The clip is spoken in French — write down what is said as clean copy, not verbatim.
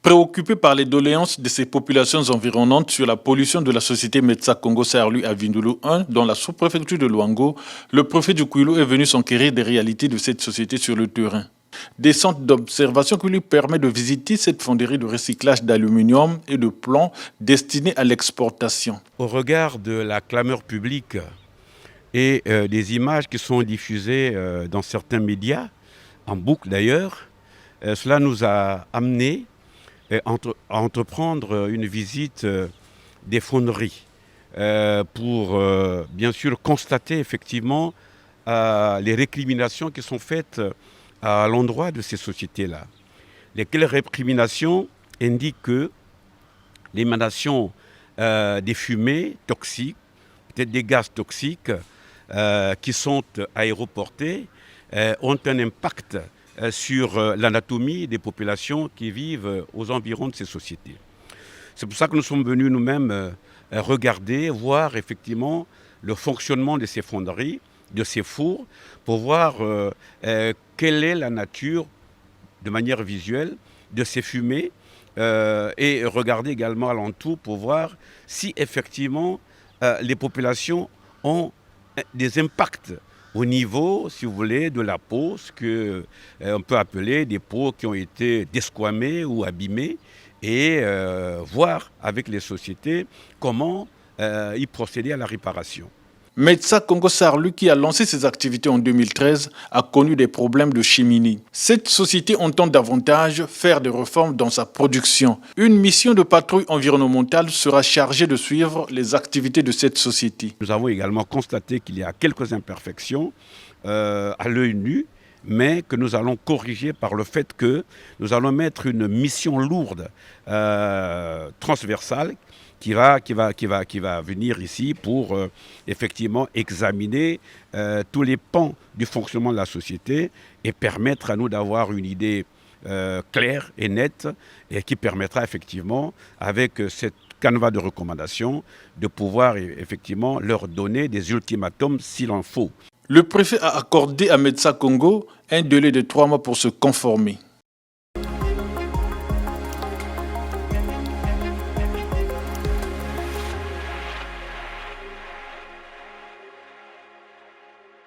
Préoccupé par les doléances de ces populations environnantes sur la pollution de la société Metsa Congo Saarlouis à Vindoulo 1, dans la sous-préfecture de Luango, le préfet du Kouilou est venu s'enquérir des réalités de cette société sur le terrain. Des centres d'observation qui lui permettent de visiter cette fonderie de recyclage d'aluminium et de plomb destinée à l'exportation. Au regard de la clameur publique et des images qui sont diffusées dans certains médias, en boucle d'ailleurs, cela nous a amené à entreprendre une visite des fonderies pour bien sûr constater effectivement les récriminations qui sont faites à l'endroit de ces sociétés-là. Lesquelles récriminations indiquent que l'émanation des fumées toxiques, peut-être des gaz toxiques qui sont aéroportés, ont un impact sur l'anatomie des populations qui vivent aux environs de ces sociétés. C'est pour ça que nous sommes venus nous-mêmes regarder, voir effectivement le fonctionnement de ces fonderies, de ces fours, pour voir quelle est la nature, de manière visuelle, de ces fumées, et regarder également alentour pour voir si effectivement les populations ont des impacts au niveau, si vous voulez, de la peau, ce qu'on peut appeler des peaux qui ont été desquamées ou abîmées, et voir avec les sociétés comment y procéder à la réparation. Metsa Congo Saarlouis, qui a lancé ses activités en 2013, a connu des problèmes de chimie. Cette société entend davantage faire des réformes dans sa production. Une mission de patrouille environnementale sera chargée de suivre les activités de cette société. Nous avons également constaté qu'il y a quelques imperfections à l'œil nu, mais que nous allons corriger par le fait que nous allons mettre une mission lourde, transversale, qui va venir ici pour effectivement examiner tous les pans du fonctionnement de la société et permettre à nous d'avoir une idée claire et nette et qui permettra effectivement, avec cette canevas de recommandations, de pouvoir effectivement leur donner des ultimatums s'il en faut. Le préfet a accordé à Metsa Congo un délai de 3 mois pour se conformer.